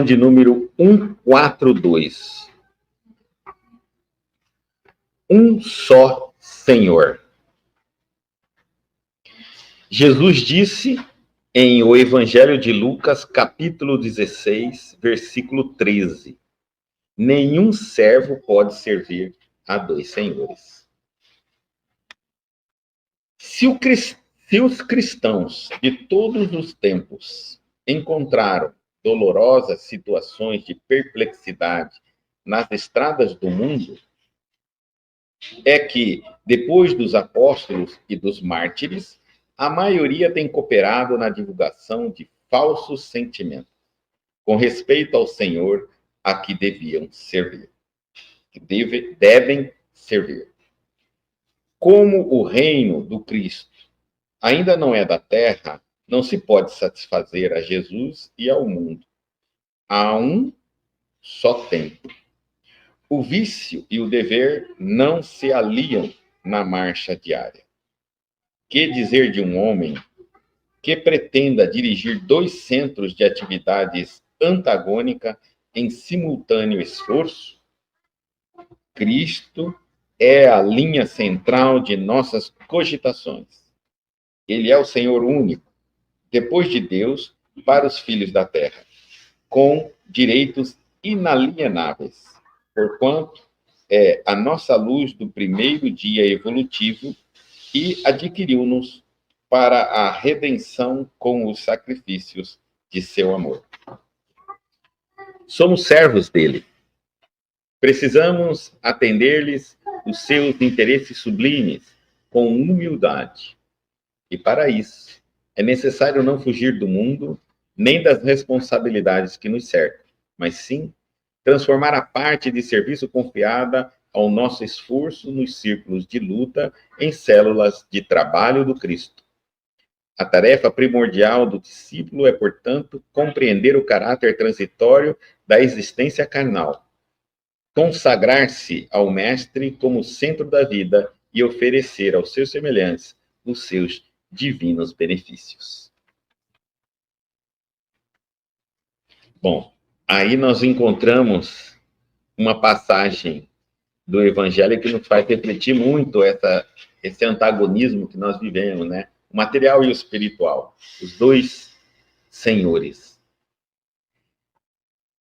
de número 142. Um só Senhor. Jesus disse em o Evangelho de Lucas, capítulo 16, versículo 13: nenhum servo pode servir a dois senhores. Se os cristãos de todos os tempos encontraram dolorosas situações de perplexidade nas estradas do mundo, é que, depois dos apóstolos e dos mártires, a maioria tem cooperado na divulgação de falsos sentimentos com respeito ao Senhor a que deviam servir, que devem servir. Como o reino do Cristo ainda não é da terra, não se pode satisfazer a Jesus e ao mundo. Há um só tempo. O vício e o dever não se aliam na marcha diária. Que dizer de um homem que pretenda dirigir dois centros de atividades antagônicas em simultâneo esforço? Cristo é a linha central de nossas cogitações. Ele é o Senhor único, depois de Deus, para os filhos da terra, com direitos inalienáveis, porquanto é a nossa luz do primeiro dia evolutivo e adquiriu-nos para a redenção com os sacrifícios de seu amor. Somos servos dele. Precisamos atender-lhes os seus interesses sublimes com humildade. E para isso, é necessário não fugir do mundo, nem das responsabilidades que nos cercam, mas sim transformar a parte de serviço confiada ao nosso esforço nos círculos de luta em células de trabalho do Cristo. A tarefa primordial do discípulo é, portanto, compreender o caráter transitório da existência carnal, consagrar-se ao Mestre como centro da vida e oferecer aos seus semelhantes os seus divinos benefícios. Bom, aí nós encontramos uma passagem do Evangelho que nos faz refletir muito esse antagonismo que nós vivemos, né? O material e o espiritual, os dois senhores.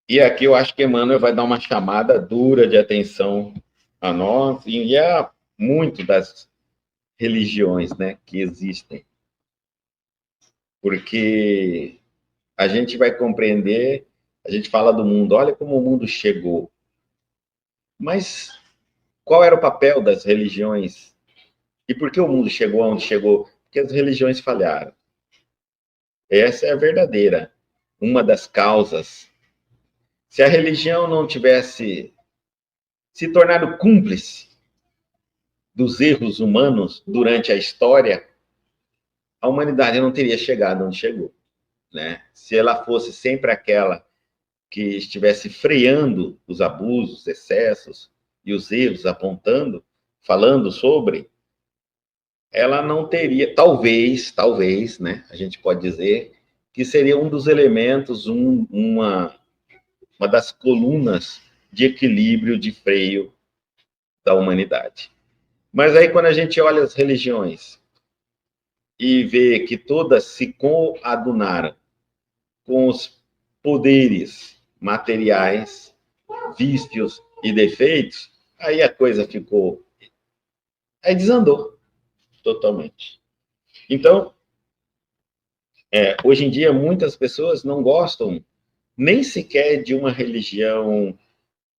E aqui eu acho que Emmanuel vai dar uma chamada dura de atenção a nós e a muito das religiões, né, que existem. Porque a gente vai compreender, a gente fala do mundo, olha como o mundo chegou. Mas qual era o papel das religiões? E por que o mundo chegou aonde chegou? Porque as religiões falharam. Essa é a verdadeira, uma das causas. Se a religião não tivesse se tornado cúmplice dos erros humanos durante a história, a humanidade não teria chegado onde chegou, né? Se ela fosse sempre aquela que estivesse freando os abusos, excessos e os erros, apontando, falando sobre, ela não teria, talvez, né? A gente pode dizer que seria um dos elementos, uma das colunas de equilíbrio, de freio da humanidade. Mas aí quando a gente olha as religiões e vê que todas se coadunaram com os poderes materiais, vícios e defeitos, aí a coisa ficou... Aí desandou totalmente. Então, hoje em dia, muitas pessoas não gostam nem sequer de uma religião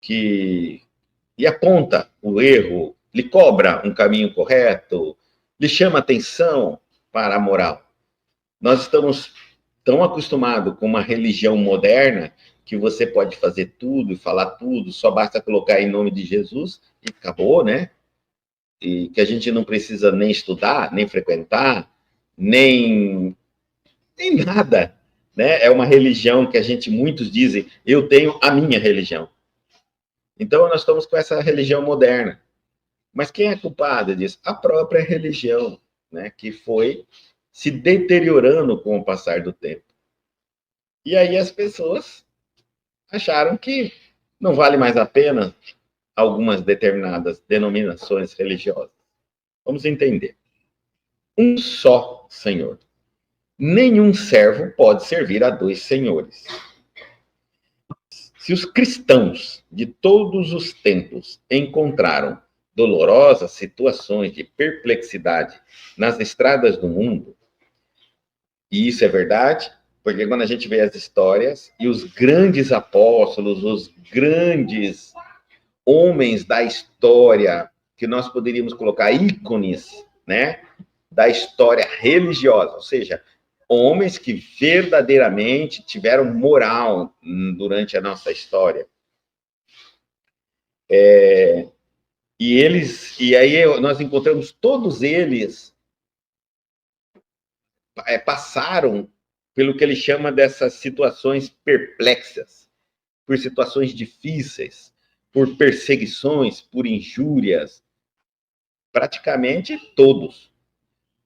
que lhe aponta o erro, lhe cobra um caminho correto, lhe chama atenção para a moral. Nós estamos tão acostumados com uma religião moderna que você pode fazer tudo e falar tudo, só basta colocar em nome de Jesus e acabou, né? E que a gente não precisa nem estudar, nem frequentar, nem nada, né? É uma religião que muitos dizem, eu tenho a minha religião. Então nós estamos com essa religião moderna. Mas quem é culpado disso? A própria religião, né? Que foi se deteriorando com o passar do tempo. E aí as pessoas acharam que não vale mais a pena algumas determinadas denominações religiosas. Vamos entender. Um só Senhor. Nenhum servo pode servir a dois senhores. Se os cristãos de todos os tempos encontraram dolorosas situações de perplexidade nas estradas do mundo, e isso é verdade, porque quando a gente vê as histórias e os grandes apóstolos, os grandes homens da história, que nós poderíamos colocar ícones, né, da história religiosa, ou seja, homens que verdadeiramente tiveram moral durante a nossa história. E aí nós encontramos todos eles passaram pelo que ele chama dessas situações perplexas, por situações difíceis, por perseguições, por injúrias, praticamente todos.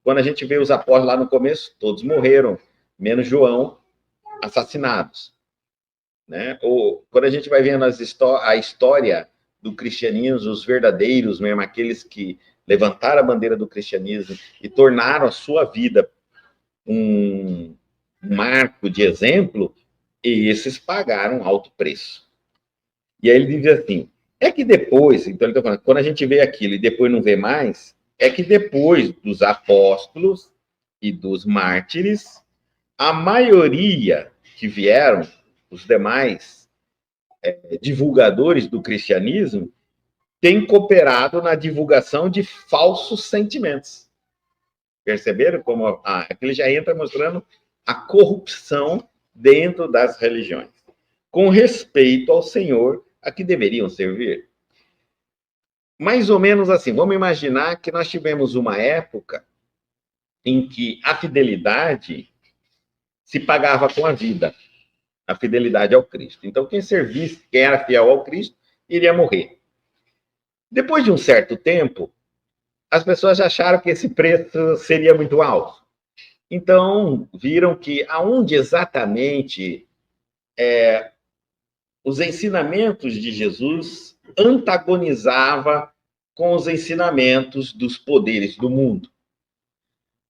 Quando a gente vê os apóstolos lá no começo, todos morreram, menos João, assassinados. Né? Ou, quando a gente vai vendo a história do cristianismo, os verdadeiros mesmo, aqueles que levantaram a bandeira do cristianismo e tornaram a sua vida um marco de exemplo, e esses pagaram alto preço. E aí ele diz assim, é que depois, então ele está falando, quando a gente vê aquilo e depois não vê mais, é que depois dos apóstolos e dos mártires, a maioria que vieram, os demais divulgadores do cristianismo, têm cooperado na divulgação de falsos sentimentos. Perceberam como aqui ele já entra mostrando a corrupção dentro das religiões, com respeito ao Senhor a que deveriam servir. Mais ou menos assim, vamos imaginar que nós tivemos uma época em que a fidelidade se pagava com a vida, a fidelidade ao Cristo. Então, quem servisse, quem era fiel ao Cristo, iria morrer. Depois de um certo tempo, as pessoas acharam que esse preço seria muito alto. Então, viram que aonde exatamente os ensinamentos de Jesus antagonizava com os ensinamentos dos poderes do mundo.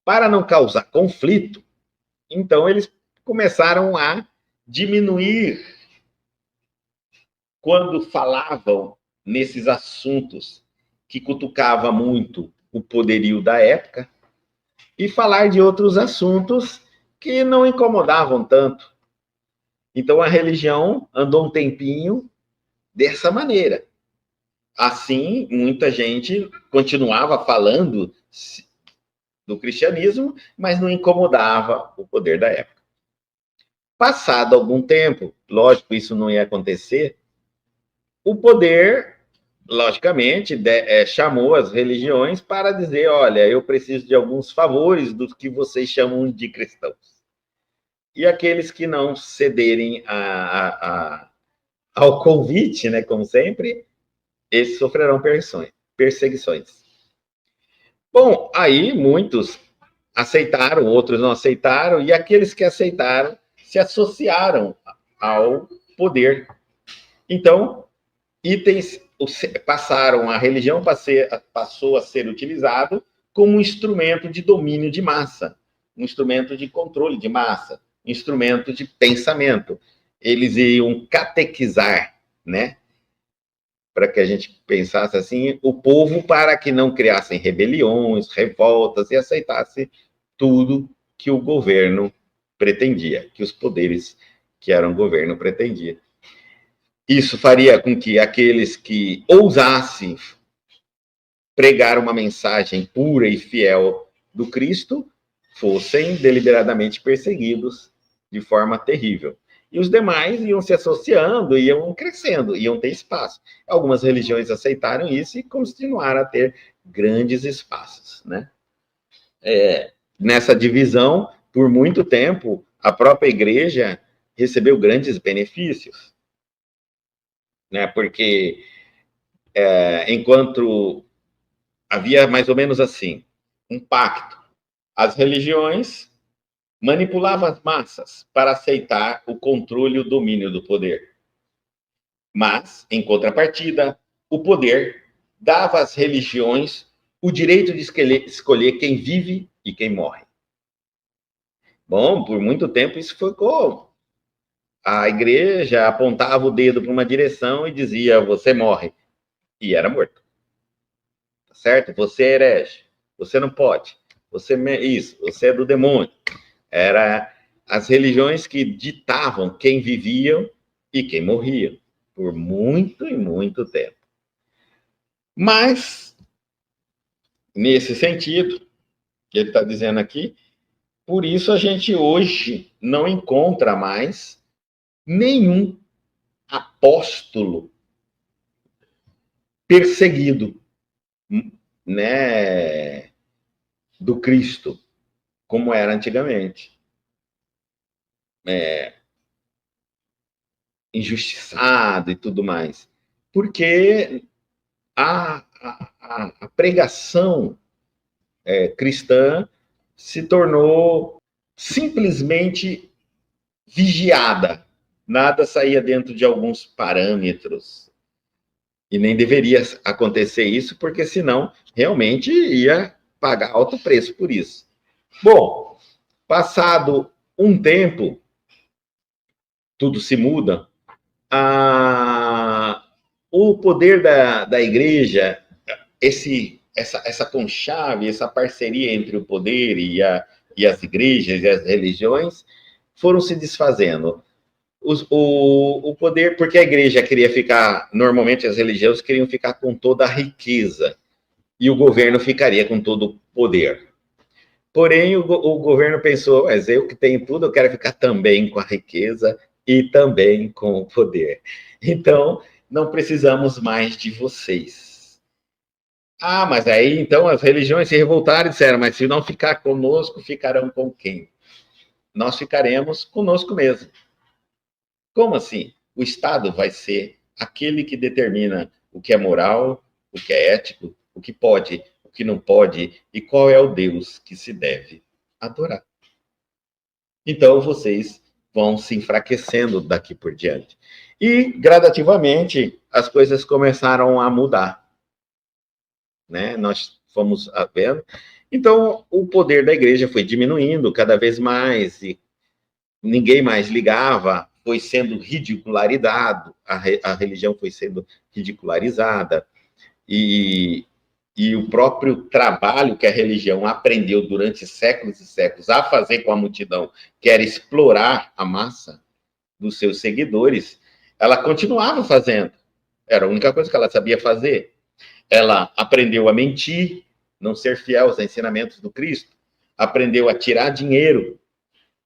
Para não causar conflito, então eles começaram a diminuir quando falavam nesses assuntos que cutucava muito o poderio da época e falar de outros assuntos que não incomodavam tanto. Então a religião andou um tempinho dessa maneira. Assim, muita gente continuava falando do cristianismo, mas não incomodava o poder da época. Passado algum tempo, lógico, isso não ia acontecer, o poder, logicamente, chamou as religiões para dizer, olha, eu preciso de alguns favores dos que vocês chamam de cristãos. E aqueles que não cederem ao convite, né, como sempre, esses sofrerão perseguições. Bom, aí muitos aceitaram, outros não aceitaram, e aqueles que aceitaram se associaram ao poder. Então, itens passaram, a religião passou a ser utilizado como um instrumento de domínio de massa, um instrumento de controle de massa, um instrumento de pensamento. Eles iam catequizar, né? Para que a gente pensasse assim, o povo para que não criassem rebeliões, revoltas e aceitasse tudo que o governo pretendia, que os poderes que eram governo pretendiam. Isso faria com que aqueles que ousassem pregar uma mensagem pura e fiel do Cristo fossem deliberadamente perseguidos de forma terrível. E os demais iam se associando, iam crescendo, iam ter espaço. Algumas religiões aceitaram isso e continuaram a ter grandes espaços, né? Nessa divisão, por muito tempo, a própria igreja recebeu grandes benefícios, né? Porque enquanto havia mais ou menos assim, um pacto, as religiões manipulavam as massas para aceitar o controle e o domínio do poder. Mas, em contrapartida, o poder dava às religiões o direito de escolher quem vive e quem morre. Bom, por muito tempo isso ficou. A igreja apontava o dedo para uma direção e dizia: você morre. E era morto. Tá certo? Você é herege. Você não pode. Você é do demônio. Era as religiões que ditavam quem viviam e quem morria por muito e muito tempo. Mas, nesse sentido, que ele está dizendo aqui, por isso a gente hoje não encontra mais nenhum apóstolo perseguido, né, do Cristo, como era antigamente. Injustiçado e tudo mais. Porque a pregação cristã se tornou simplesmente vigiada. Nada saía dentro de alguns parâmetros. E nem deveria acontecer isso, porque senão realmente ia pagar alto preço por isso. Bom, passado um tempo, tudo se muda. O poder da igreja, essa conchave, essa parceria entre o poder e as igrejas e as religiões foram se desfazendo. O poder, porque a igreja queria ficar, normalmente as religiões queriam ficar com toda a riqueza, e o governo ficaria com todo o poder. Porém, o governo pensou, mas eu que tenho tudo, eu quero ficar também com a riqueza e também com o poder. Então, não precisamos mais de vocês. Ah, mas aí então as religiões se revoltaram e disseram, mas se não ficar conosco, ficarão com quem? Nós ficaremos conosco mesmo. Como assim? O Estado vai ser aquele que determina o que é moral, o que é ético, o que pode, o que não pode e qual é o Deus que se deve adorar. Então vocês vão se enfraquecendo daqui por diante. E gradativamente as coisas começaram a mudar, né? Nós fomos vendo. Então o poder da igreja foi diminuindo cada vez mais e ninguém mais ligava, foi sendo ridicularizado, a religião foi sendo ridicularizada, e o próprio trabalho que a religião aprendeu durante séculos e séculos a fazer com a multidão, que era explorar a massa dos seus seguidores, ela continuava fazendo. Era a única coisa que ela sabia fazer. Ela aprendeu a mentir, não ser fiel aos ensinamentos do Cristo, aprendeu a tirar dinheiro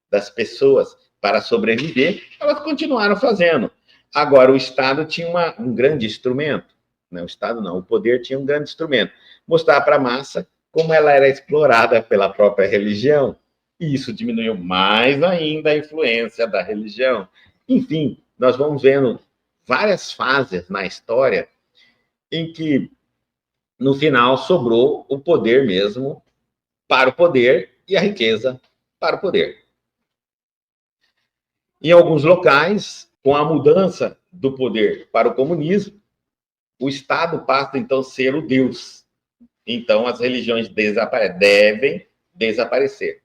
das pessoas para sobreviver, elas continuaram fazendo. Agora, o Estado tinha um grande instrumento, né? O Estado não, o poder tinha um grande instrumento, mostrar para a massa como ela era explorada pela própria religião, e isso diminuiu mais ainda a influência da religião. Enfim, nós vamos vendo várias fases na história em que, no final, sobrou o poder mesmo para o poder e a riqueza para o poder. Em alguns locais, com a mudança do poder para o comunismo, o Estado passa então a ser o Deus. Então as religiões devem desaparecer,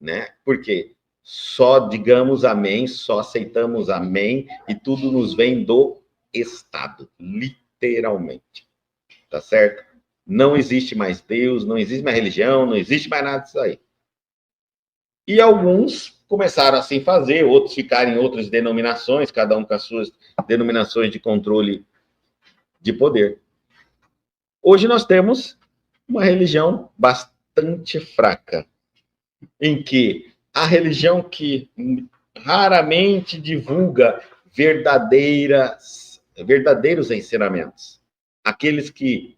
né? Porque só digamos amém, só aceitamos amém e tudo nos vem do Estado, literalmente. Tá certo? Não existe mais Deus, não existe mais religião, não existe mais nada disso aí. E alguns começaram a assim fazer, outros ficaram em outras denominações, cada um com as suas denominações de controle de poder. Hoje nós temos uma religião bastante fraca, em que a religião que raramente divulga verdadeiros ensinamentos, aqueles que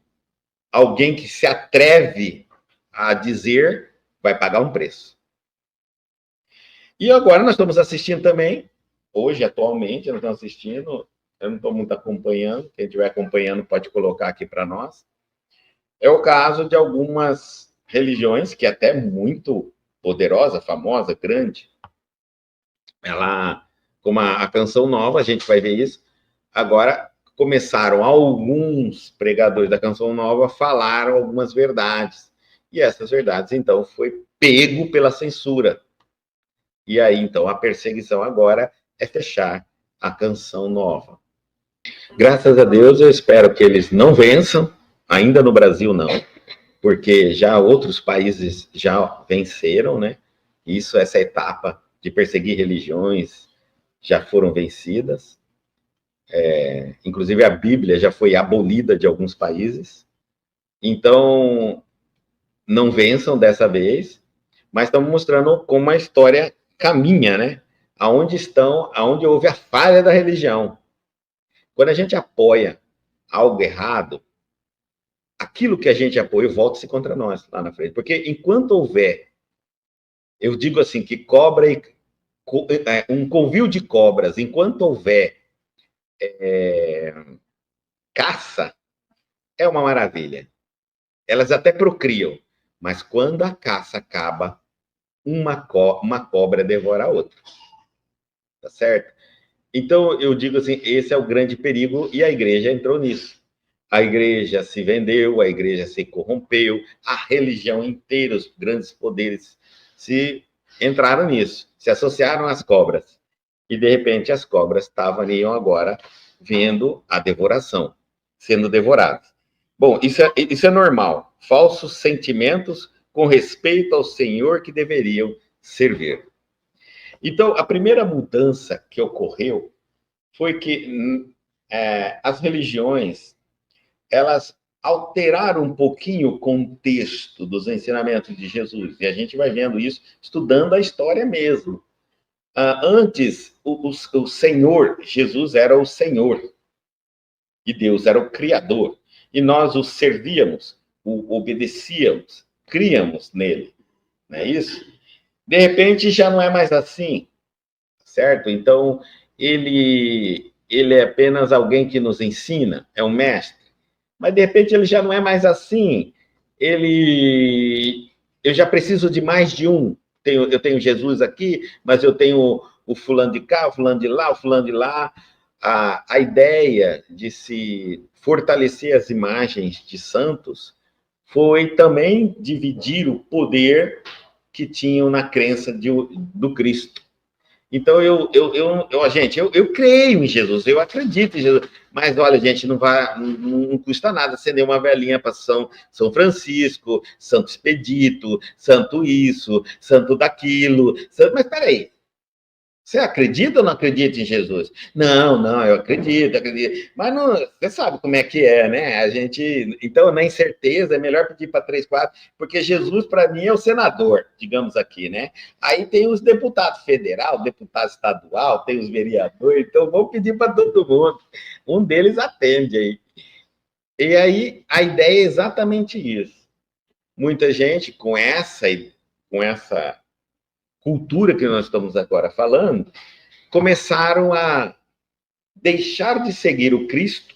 alguém que se atreve a dizer vai pagar um preço. E agora nós estamos assistindo também, hoje, atualmente, nós estamos assistindo, eu não estou muito acompanhando, quem estiver acompanhando pode colocar aqui para nós, é o caso de algumas religiões, que é até muito poderosa, famosa, grande, ela, como a Canção Nova, a gente vai ver isso, Agora, começaram alguns pregadores da Canção Nova falaram algumas verdades. E essas verdades, então, foi pego pela censura. E aí, então, a perseguição agora é fechar a Canção Nova. Graças a Deus, eu espero que eles não vençam, ainda no Brasil não, porque já outros países já venceram, né? Isso, essa etapa de perseguir religiões já foram vencidas. Inclusive a Bíblia já foi abolida de alguns países. Então, não vençam dessa vez, mas estamos mostrando como a história caminha, né? Aonde houve a falha da religião. Quando a gente apoia algo errado, aquilo que a gente apoia volta-se contra nós lá na frente. Porque enquanto houver, eu digo assim, que um covil de cobras, enquanto houver caça, é uma maravilha. Elas até procriam, mas quando a caça acaba, uma cobra devora a outra. Tá certo? Então, eu digo assim, esse é o grande perigo e a igreja entrou nisso. A igreja se vendeu, a igreja se corrompeu, a religião inteira, os grandes poderes se entraram nisso, se associaram às cobras. E, de repente, as cobras estavam agora vendo a devoração, sendo devoradas. Bom, isso é normal. Falsos sentimentos com respeito ao Senhor que deveriam servir. Então, a primeira mudança que ocorreu foi que as religiões, elas alteraram um pouquinho o contexto dos ensinamentos de Jesus. E a gente vai vendo isso estudando a história mesmo. Antes, o Senhor, Jesus era o Senhor. E Deus era o Criador. E nós o servíamos, o obedecíamos, críamos nele. Não é isso? De repente, já não é mais assim, certo? Então, ele é apenas alguém que nos ensina, é um mestre. Mas, de repente, ele já não é mais assim. Eu já preciso de mais de um. Eu tenho Jesus aqui, mas eu tenho o fulano de cá, o fulano de lá, o fulano de lá. A ideia de se fortalecer as imagens de santos foi também dividir o poder que tinham na crença do Cristo. Então, gente, eu creio em Jesus, eu acredito em Jesus. Mas, olha, gente, não custa nada acender uma velhinha para São Francisco, Santo Expedito, Santo isso, Santo daquilo. Mas, peraí, você acredita ou não acredita em Jesus? Não, eu acredito. Mas não, você sabe como é que é, né? A gente. Então, na incerteza, é melhor pedir para 3, 4, porque Jesus, para mim, é o senador, digamos aqui, né? Aí tem os deputados federal, deputado estadual, tem os vereadores, então vou pedir para todo mundo. Um deles atende aí. E aí, a ideia é exatamente isso. Muita gente, com essa cultura que nós estamos agora falando, começaram a deixar de seguir o Cristo,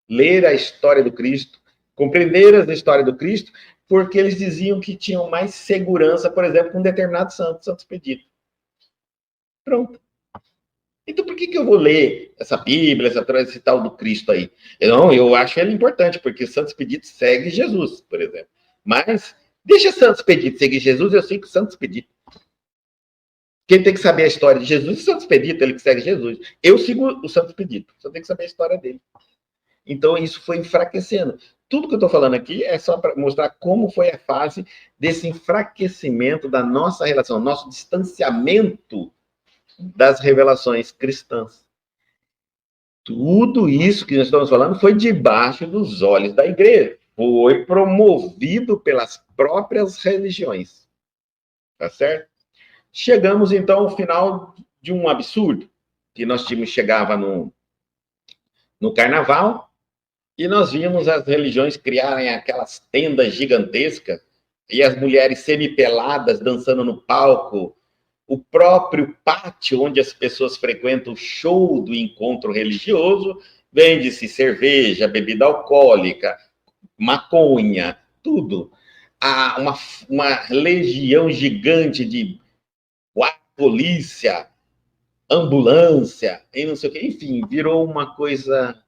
ler a história do Cristo, compreender a história do Cristo, porque eles diziam que tinham mais segurança, por exemplo, com um determinado Santo Expedito. Pronto. Então, por que eu vou ler essa Bíblia, esse tal do Cristo aí? Eu acho ele importante, porque Santo Expedito segue Jesus, por exemplo. Mas, deixa Santo Expedito seguir Jesus, eu sigo Santo Expedito. Quem tem que saber a história de Jesus é o Santo Expedito, ele que segue Jesus. Eu sigo o Santo Expedito, só tem que saber a história dele. Então, isso foi enfraquecendo. Tudo que eu estou falando aqui é só para mostrar como foi a fase desse enfraquecimento da nossa relação, nosso distanciamento das revelações cristãs. Tudo isso que nós estamos falando foi debaixo dos olhos da igreja. Foi promovido pelas próprias religiões. Tá certo? Chegamos, então, ao final de um absurdo, que nós chegava no carnaval, e nós vimos as religiões criarem aquelas tendas gigantescas, e as mulheres semipeladas dançando no palco, o próprio pátio onde as pessoas frequentam o show do encontro religioso, vende-se cerveja, bebida alcoólica, maconha, tudo. Uma legião gigante de polícia, ambulância, e não sei o quê. Enfim, virou uma coisa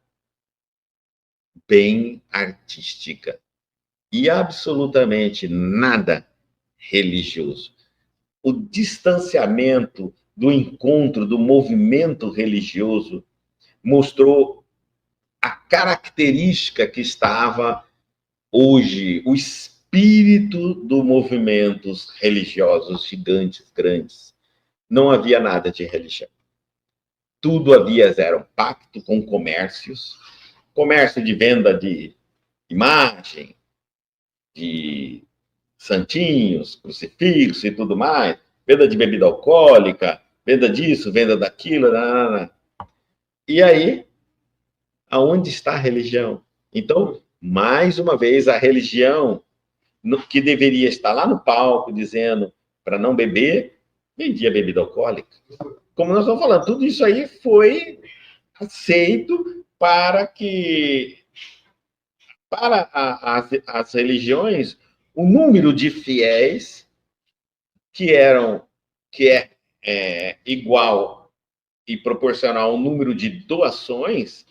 bem artística e absolutamente nada religioso. O distanciamento do encontro, do movimento religioso, mostrou a característica que estava hoje, o espírito dos movimentos religiosos gigantes, grandes. Não havia nada de religião. Tudo havia era um pacto com comércios, comércio de venda de imagem, de santinhos, crucifixo e tudo mais, venda de bebida alcoólica, venda disso, venda daquilo, e aí, aonde está a religião? Então, mais uma vez, a religião, que deveria estar lá no palco, dizendo para não beber, vendia bebida alcoólica. Como nós estamos falando, tudo isso aí foi aceito para que, para as religiões, o número de fiéis que é igual e proporcional ao número de doações,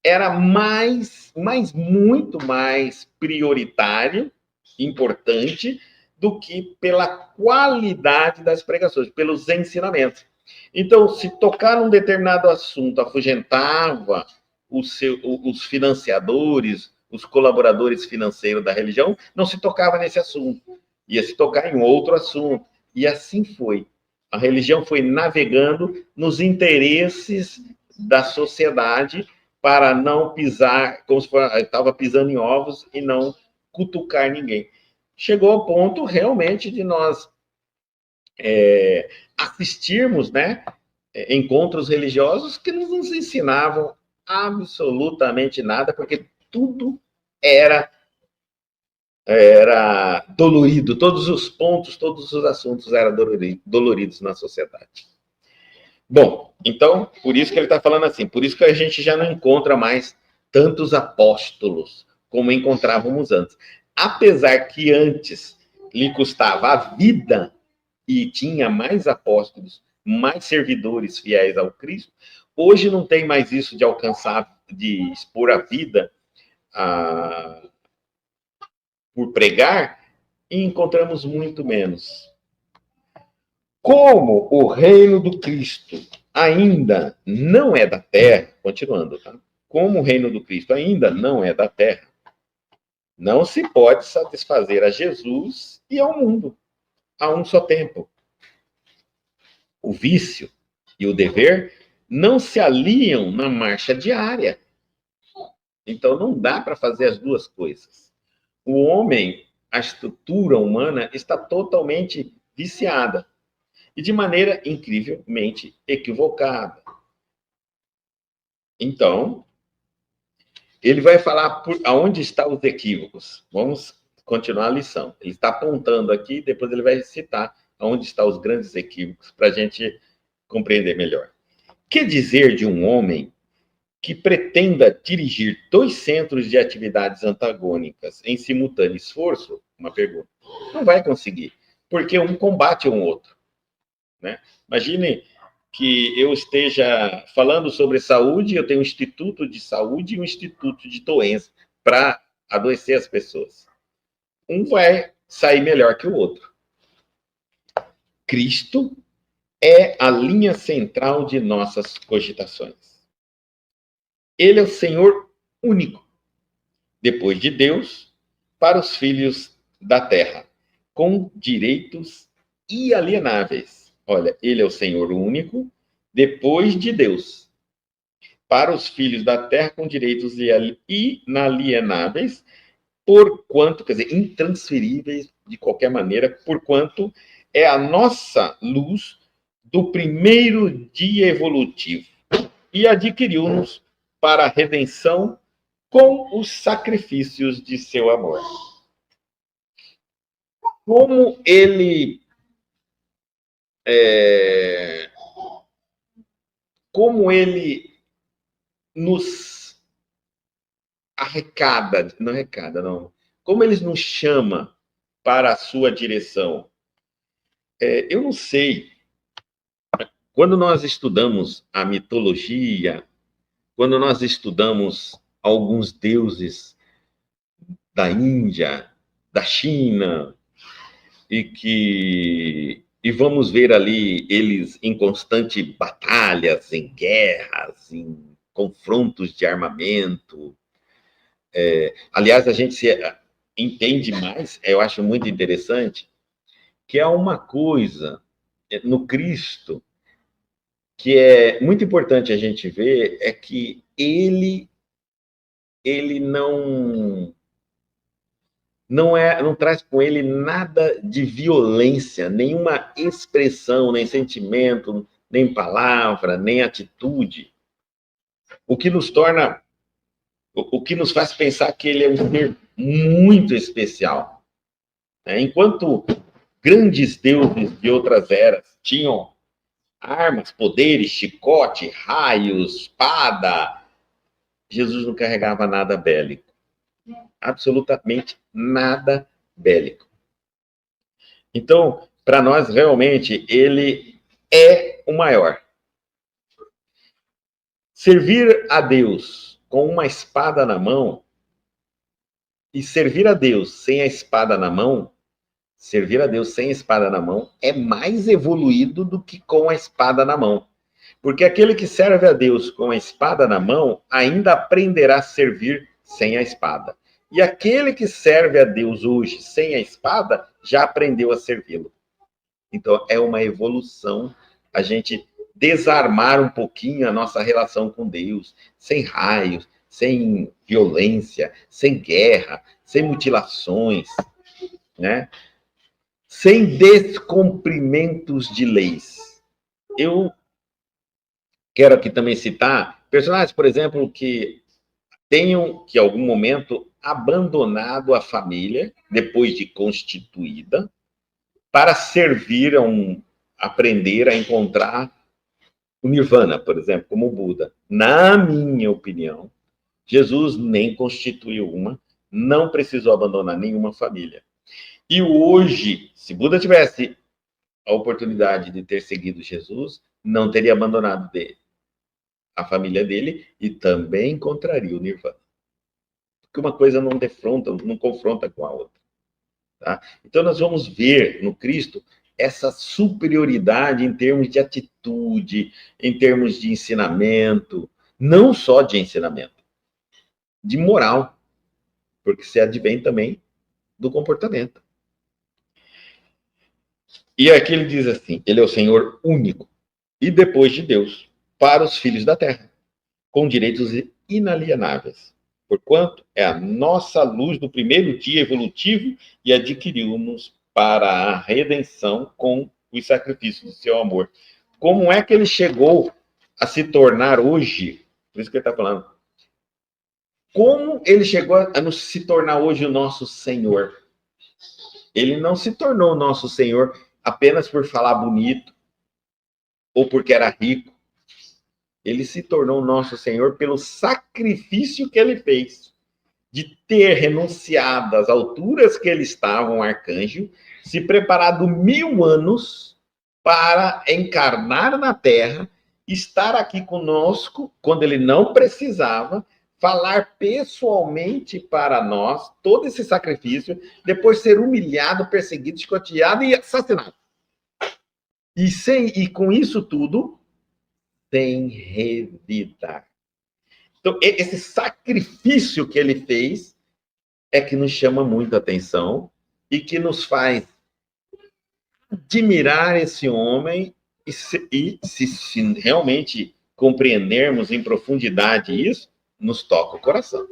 era muito mais prioritário, importante, do que pela qualidade das pregações, pelos ensinamentos. Então, se tocar num determinado assunto afugentava os financiadores, os colaboradores financeiros da religião, não se tocava nesse assunto. Ia se tocar em outro assunto. E assim foi. A religião foi navegando nos interesses da sociedade para não pisar, como se estava pisando em ovos e não cutucar ninguém. Chegou ao ponto realmente de nós assistirmos, né, encontros religiosos que não nos ensinavam absolutamente nada, porque tudo era dolorido, todos os pontos, todos os assuntos eram doloridos na sociedade. Bom, então, por isso que ele está falando assim, por isso que a gente já não encontra mais tantos apóstolos como encontrávamos antes. Apesar que antes lhe custava a vida e tinha mais apóstolos, mais servidores fiéis ao Cristo, hoje não tem mais isso de alcançar, de expor a vida por pregar, e encontramos muito menos. Como o reino do Cristo ainda não é da terra, continuando, tá? Como o reino do Cristo ainda não é da terra, não se pode satisfazer a Jesus e ao mundo a um só tempo. O vício e o dever não se aliam na marcha diária. Então não dá para fazer as duas coisas. O homem, a estrutura humana está totalmente viciada e de maneira incrivelmente equivocada. Então, ele vai falar aonde estão os equívocos. Vamos continuar a lição. Ele está apontando aqui, depois ele vai citar aonde estão os grandes equívocos para a gente compreender melhor. Que dizer de um homem que pretenda dirigir 2 centros de atividades antagônicas em simultâneo esforço? Uma pergunta. Não vai conseguir, porque um combate o outro. Né? Imagine que eu esteja falando sobre saúde, eu tenho um instituto de saúde e um instituto de doença para adoecer as pessoas. Um vai sair melhor que o outro. Cristo é a linha central de nossas cogitações. Ele é o Senhor único, depois de Deus, para os filhos da terra, com direitos inalienáveis. Olha, ele é o Senhor único, depois de Deus, para os filhos da terra, com direitos inalienáveis, porquanto, quer dizer, intransferíveis de qualquer maneira, porquanto é a nossa luz do primeiro dia evolutivo e adquiriu-nos para a redenção com os sacrifícios de seu amor. Como ele nos não, como ele nos chama para a sua direção. Eu não sei Quando nós estudamos a mitologia, quando nós estudamos alguns deuses da Índia, da China, e vamos ver ali eles em constante batalhas, em guerras, em confrontos de armamento. Aliás, a gente se entende mais, eu acho muito interessante, que há uma coisa no Cristo que é muito importante a gente ver, é que ele não traz com ele nada de violência, nenhuma expressão, nem sentimento, nem palavra, nem atitude. O que nos torna, o que nos faz pensar que ele é um ser muito especial. Enquanto grandes deuses de outras eras tinham armas, poderes, chicote, raios, espada, Jesus não carregava nada bélico. Absolutamente nada bélico. Então, para nós, realmente, ele é o maior. Servir a Deus com uma espada na mão e servir a Deus sem a espada na mão, servir a Deus sem a espada na mão é mais evoluído do que com a espada na mão. Porque aquele que serve a Deus com a espada na mão ainda aprenderá a servir sem a espada. E aquele que serve a Deus hoje sem a espada já aprendeu a servi-lo. Então é uma evolução a gente desarmar um pouquinho a nossa relação com Deus, sem raios, sem violência, sem guerra, sem mutilações, né? Sem descumprimentos de leis. Eu quero aqui também citar personagens, por exemplo, que tenham, que em algum momento, abandonado a família, depois de constituída, para servir aprender a encontrar o Nirvana, por exemplo, como o Buda. Na minha opinião, Jesus nem constituiu uma, não precisou abandonar nenhuma família. E hoje, se Buda tivesse a oportunidade de ter seguido Jesus, não teria abandonado a família dele e também encontraria o Nirvana. Porque uma coisa não defronta, não confronta com a outra. Tá? Então nós vamos ver no Cristo essa superioridade em termos de atitude, em termos de ensinamento, não só de ensinamento, de moral, porque se advém também do comportamento. E aqui ele diz assim, ele é o Senhor único, e depois de Deus, para os filhos da terra, com direitos inalienáveis, porquanto é a nossa luz do primeiro dia evolutivo e adquirimos para a redenção com os sacrifícios do seu amor. Como é que ele chegou a se tornar hoje, por isso que ele está falando, como ele chegou a se tornar hoje o nosso Senhor? Ele não se tornou o nosso Senhor apenas por falar bonito ou porque era rico. Ele se tornou nosso Senhor pelo sacrifício que ele fez, de ter renunciado às alturas que ele estava, um arcanjo, se preparado 1000 anos para encarnar na Terra, estar aqui conosco, quando ele não precisava, falar pessoalmente para nós, todo esse sacrifício, depois ser humilhado, perseguido, escoteado e assassinado. E com isso tudo, sem revidar. Então, esse sacrifício que ele fez é que nos chama muito a atenção e que nos faz admirar esse homem e se realmente compreendermos em profundidade isso, nos toca o coração.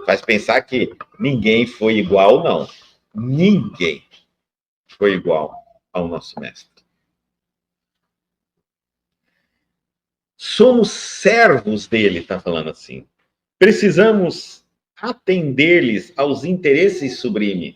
Faz pensar que ninguém foi igual, não. Ninguém foi igual ao nosso mestre. Somos servos dele, está falando assim. Precisamos atender-lhes aos interesses sublimes,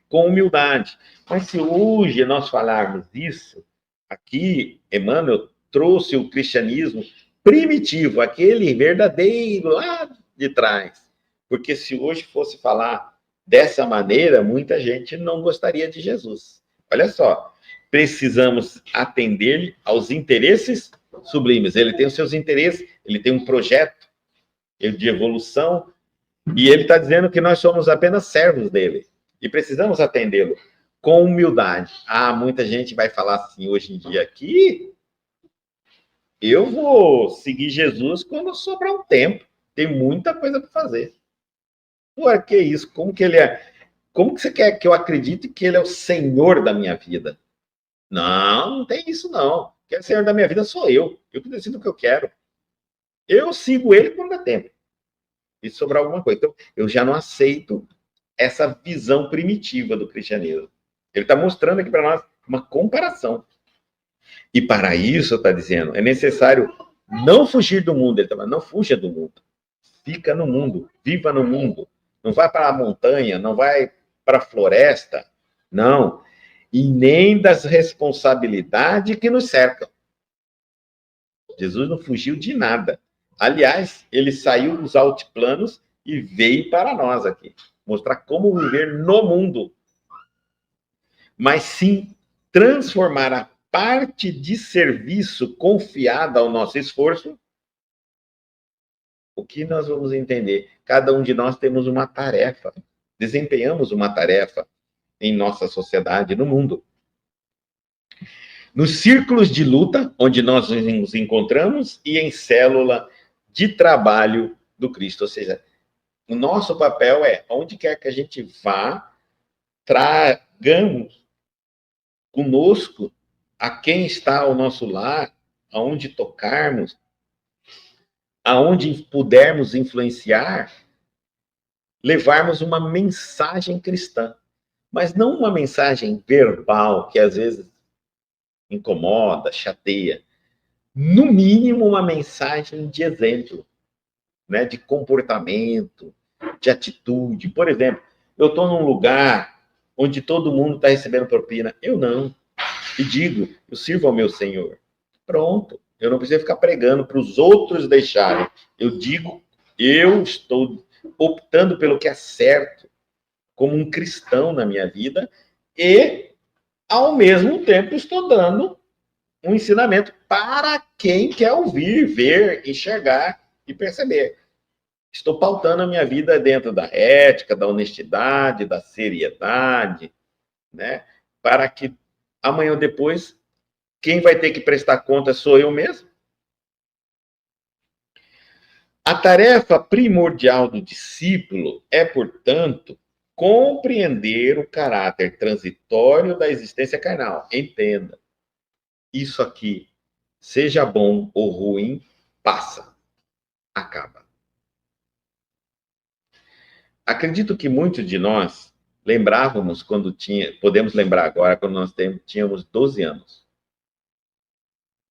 com humildade. Mas se hoje nós falarmos isso, aqui Emmanuel trouxe o cristianismo primitivo, aquele verdadeiro lá de trás. Porque se hoje fosse falar dessa maneira, muita gente não gostaria de Jesus. Olha só, precisamos atender aos interesses sublimes. Ele tem os seus interesses, ele tem um projeto de evolução, e ele está dizendo que nós somos apenas servos dele, e precisamos atendê-lo com humildade. Muita gente vai falar assim, hoje em dia, aqui, eu vou seguir Jesus quando sobrar um tempo, tem muita coisa para fazer. Ué, que isso? Como que ele é? Como que você quer que eu acredite que ele é o Senhor da minha vida? Não, não tem isso não. Quem é o Senhor da minha vida sou eu. Eu que decido o que eu quero. Eu sigo ele quando dá tempo. E sobrar alguma coisa. Então, eu já não aceito essa visão primitiva do cristianismo. Ele está mostrando aqui para nós uma comparação. E para isso, está dizendo, é necessário não fugir do mundo. Ele está falando, não fuja do mundo. Fica no mundo, viva no mundo. Não vai para a montanha, não vai para a floresta. Não. E nem das responsabilidades que nos cercam. Jesus não fugiu de nada. Aliás, ele saiu dos altiplanos e veio para nós aqui, mostrar como viver no mundo. Mas sim transformar a parte de serviço confiada ao nosso esforço. O que nós vamos entender? Cada um de nós temos uma tarefa, desempenhamos uma tarefa em nossa sociedade, no mundo. Nos círculos de luta, onde nós nos encontramos, e em célula de trabalho do Cristo. Ou seja, o nosso papel é, onde quer que a gente vá, tragamos conosco a quem está ao nosso lar, aonde tocarmos, aonde pudermos influenciar, levarmos uma mensagem cristã. Mas não uma mensagem verbal, que às vezes incomoda, chateia. No mínimo, uma mensagem de exemplo, né? De comportamento, de atitude. Por exemplo, eu estou num lugar onde todo mundo está recebendo propina. Eu não. E digo, eu sirvo ao meu Senhor. Pronto. Eu não preciso ficar pregando para os outros deixarem. Eu digo, eu estou optando pelo que é certo, como um cristão na minha vida, e, ao mesmo tempo, estou dando um ensinamento para quem quer ouvir, ver, enxergar e perceber. Estou pautando a minha vida dentro da ética, da honestidade, da seriedade, né? Para que amanhã ou depois, quem vai ter que prestar conta sou eu mesmo. A tarefa primordial do discípulo é, portanto, compreender o caráter transitório da existência carnal. Entenda, isso aqui, seja bom ou ruim, passa, acaba. Acredito que muitos de nós lembrávamos podemos lembrar agora, quando nós tínhamos 12 anos.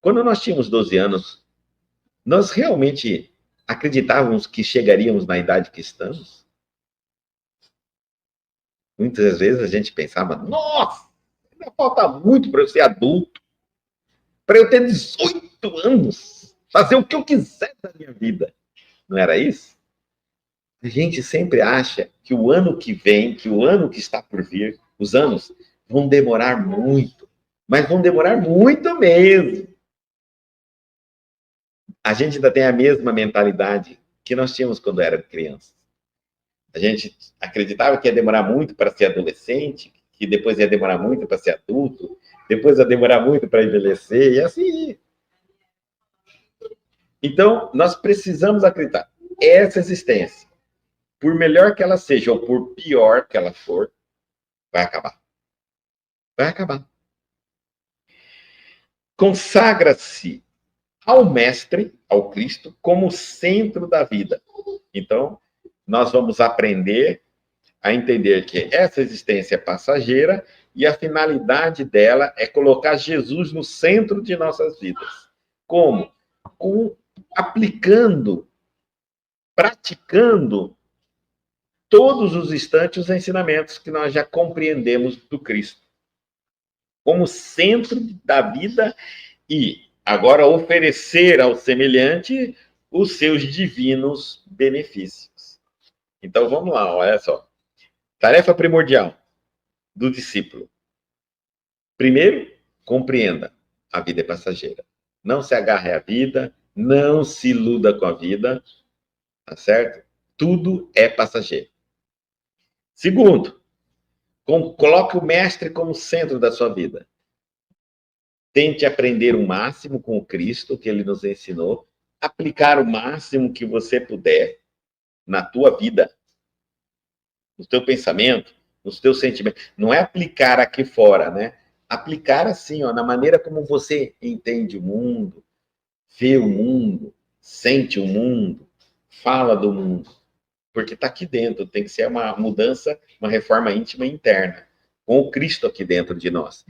Quando nós tínhamos 12 anos, nós realmente acreditávamos que chegaríamos na idade que estamos? Muitas vezes a gente pensava, nossa, ainda falta muito para eu ser adulto, para eu ter 18 anos, fazer o que eu quiser da minha vida. Não era isso? A gente sempre acha que o ano que vem, que o ano que está por vir, os anos vão demorar muito, mas vão demorar muito mesmo. A gente ainda tem a mesma mentalidade que nós tínhamos quando era criança. A gente acreditava que ia demorar muito para ser adolescente, que depois ia demorar muito para ser adulto, depois ia demorar muito para envelhecer, e assim. Então, nós precisamos acreditar. Essa existência, por melhor que ela seja, ou por pior que ela for, vai acabar. Vai acabar. Consagra-se ao Mestre, ao Cristo, como centro da vida. Então, nós vamos aprender a entender que essa existência é passageira e a finalidade dela é colocar Jesus no centro de nossas vidas. Como? Aplicando, praticando todos os instantes os ensinamentos que nós já compreendemos do Cristo. Como centro da vida e agora oferecer ao semelhante os seus divinos benefícios. Então vamos lá, olha só. Tarefa primordial do discípulo. Primeiro, compreenda, a vida é passageira. Não se agarre à vida, não se iluda com a vida, tá certo? Tudo é passageiro. Segundo, coloque o mestre como centro da sua vida. Tente aprender o máximo com o Cristo que ele nos ensinou, aplicar o máximo que você puder na tua vida, no teu pensamento, nos teus sentimentos. Não é aplicar aqui fora, né? Aplicar assim, ó, na maneira como você entende o mundo, vê o mundo, sente o mundo, fala do mundo. Porque está aqui dentro, tem que ser uma mudança, uma reforma íntima interna, com o Cristo aqui dentro de nós.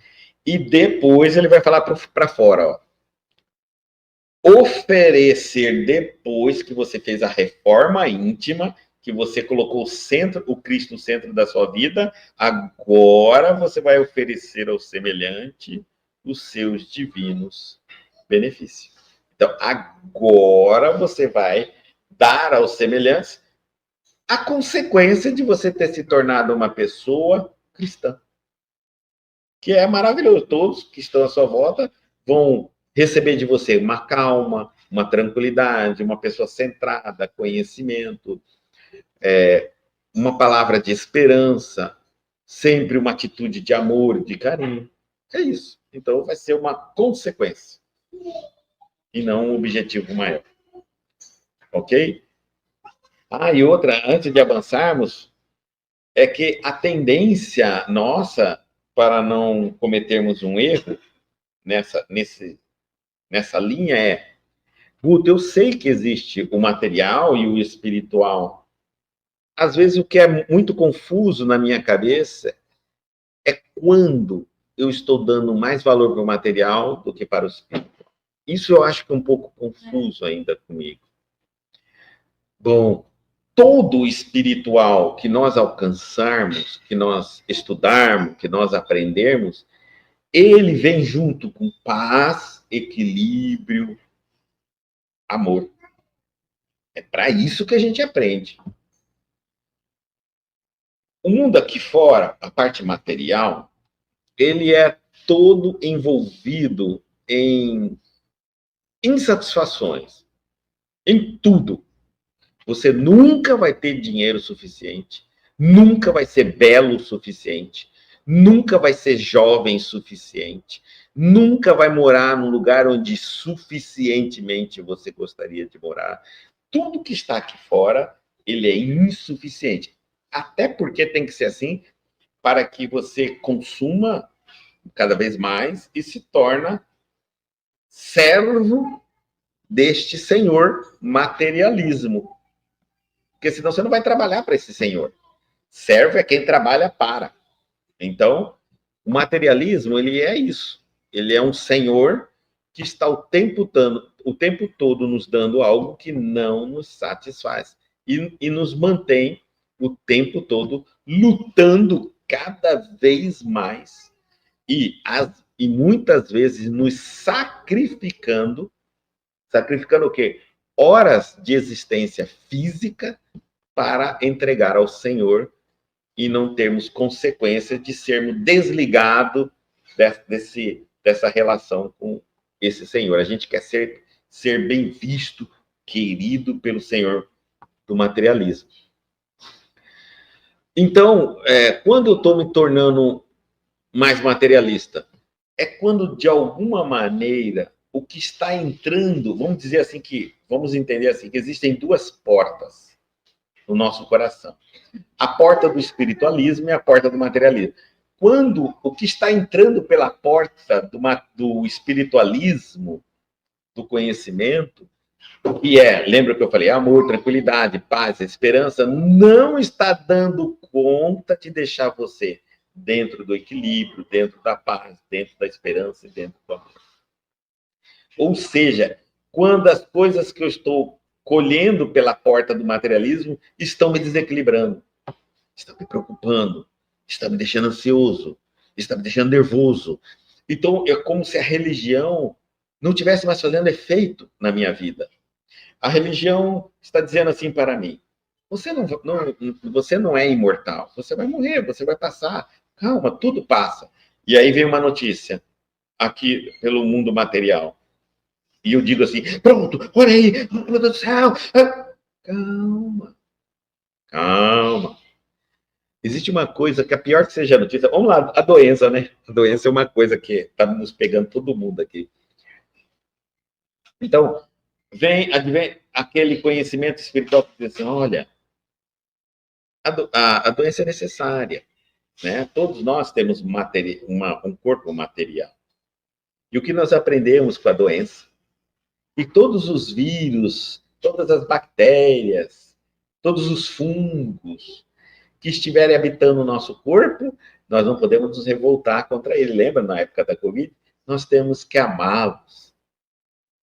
E depois ele vai falar para fora, ó. Oferecer depois que você fez a reforma íntima, que você colocou o Cristo no centro da sua vida, agora você vai oferecer ao semelhante os seus divinos benefícios. Então, agora você vai dar aos semelhantes a consequência de você ter se tornado uma pessoa cristã. Que é maravilhoso. Todos que estão à sua volta vão receber de você uma calma, uma tranquilidade, uma pessoa centrada, conhecimento, uma palavra de esperança, sempre uma atitude de amor, de carinho. É isso. Então vai ser uma consequência e não um objetivo maior. Ok? E outra, antes de avançarmos, é que a tendência nossa para não cometermos um erro nessa linha é, Guto, eu sei que existe o material e o espiritual. Às vezes o que é muito confuso na minha cabeça é quando eu estou dando mais valor para o material do que para o espiritual. Isso eu acho que é um pouco confuso ainda comigo. Bom, todo o espiritual que nós alcançarmos, que nós estudarmos, que nós aprendermos, ele vem junto com paz, equilíbrio, amor. É para isso que a gente aprende. O mundo aqui fora, a parte material, ele é todo envolvido em insatisfações, em tudo. Você nunca vai ter dinheiro suficiente, nunca vai ser belo o suficiente, nunca vai ser jovem o suficiente, nunca vai morar num lugar onde suficientemente você gostaria de morar. Tudo que está aqui fora, ele é insuficiente. Até porque tem que ser assim para que você consuma cada vez mais e se torna servo deste senhor materialismo. Porque senão você não vai trabalhar para esse senhor. Servo é quem trabalha para. Então, o materialismo, ele é isso. Ele é um senhor que está o tempo todo nos dando algo que não nos satisfaz. E nos mantém o tempo todo lutando cada vez mais. E muitas vezes nos sacrificando. Sacrificando o quê? Horas de existência física para entregar ao Senhor e não termos consequência de sermos desligados dessa relação com esse Senhor. A gente quer ser bem visto, querido pelo Senhor do materialismo. Então, quando eu estou me tornando mais materialista, é quando, de alguma maneira, o que está entrando, vamos entender assim, que existem duas portas no nosso coração. A porta do espiritualismo e a porta do materialismo. Quando o que está entrando pela porta do espiritualismo, do conhecimento, que lembra que eu falei, amor, tranquilidade, paz, esperança, não está dando conta de deixar você dentro do equilíbrio, dentro da paz, dentro da esperança e dentro do amor. Ou seja, quando as coisas que eu estou colhendo pela porta do materialismo estão me desequilibrando, estão me preocupando, estão me deixando ansioso, estão me deixando nervoso. Então, é como se a religião não tivesse mais fazendo efeito na minha vida. A religião está dizendo assim para mim, você não é imortal, você vai morrer, você vai passar, calma, tudo passa. E aí vem uma notícia, aqui pelo mundo material. E eu digo assim, pronto, olha aí, meu Deus do céu. Calma, calma. Existe uma coisa que é pior que seja a notícia. Vamos lá, a doença, né? A doença é uma coisa que está nos pegando todo mundo aqui. Então, advém aquele conhecimento espiritual que diz assim, olha, a doença é necessária, né? Todos nós temos um corpo material. E o que nós aprendemos com a doença? E todos os vírus, todas as bactérias, todos os fungos que estiverem habitando o nosso corpo, nós não podemos nos revoltar contra ele. Lembra, na época da Covid? Nós temos que amá-los.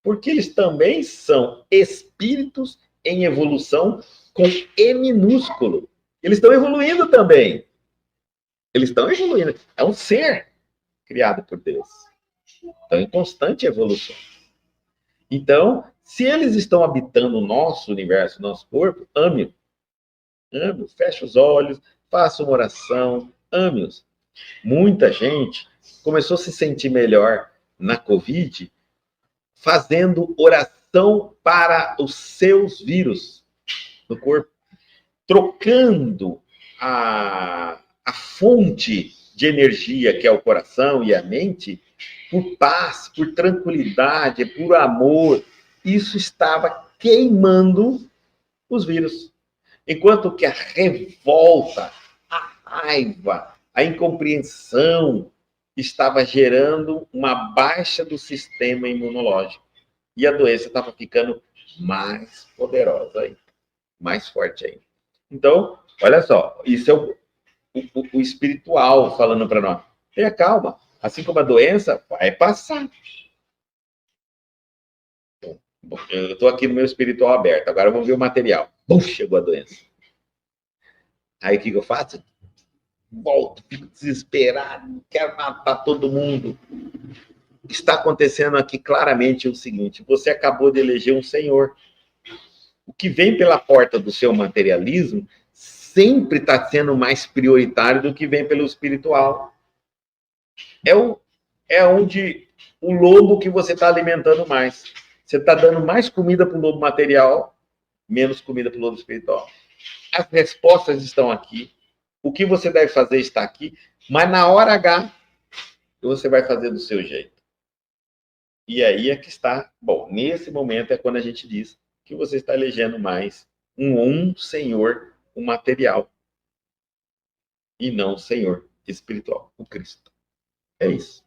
Porque eles também são espíritos em evolução com E minúsculo. Eles estão evoluindo também. Eles estão evoluindo. É um ser criado por Deus. Estão em constante evolução. Então, se eles estão habitando o nosso universo, o nosso corpo, ame-os. Ame-os. Feche os olhos, faça uma oração, ame-os. Muita gente começou a se sentir melhor na Covid fazendo oração para os seus vírus no corpo, trocando a fonte de energia, que é o coração e a mente, por paz, por tranquilidade, por amor. Isso estava queimando os vírus. Enquanto que a revolta, a raiva, a incompreensão estava gerando uma baixa do sistema imunológico. E a doença estava ficando mais poderosa ainda, mais forte ainda. Então, olha só, isso é o espiritual falando para nós. Tenha calma, assim como a doença vai passar. Bom, eu estou aqui no meu espiritual aberto, agora vamos ver o material. Bum, chegou a doença. Aí o que eu faço? Volto, fico desesperado, quero matar todo mundo. Está acontecendo aqui claramente o seguinte: você acabou de eleger um senhor. O que vem pela porta do seu materialismo sempre está sendo mais prioritário do que vem pelo espiritual. É onde o lobo que você está alimentando mais. Você está dando mais comida para o lobo material, menos comida para o lobo espiritual. As respostas estão aqui. O que você deve fazer está aqui. Mas na hora H, você vai fazer do seu jeito. E aí é que está. Bom, nesse momento é quando a gente diz que você está elegendo mais um Senhor, um material, e não o Senhor espiritual, o Cristo. É isso.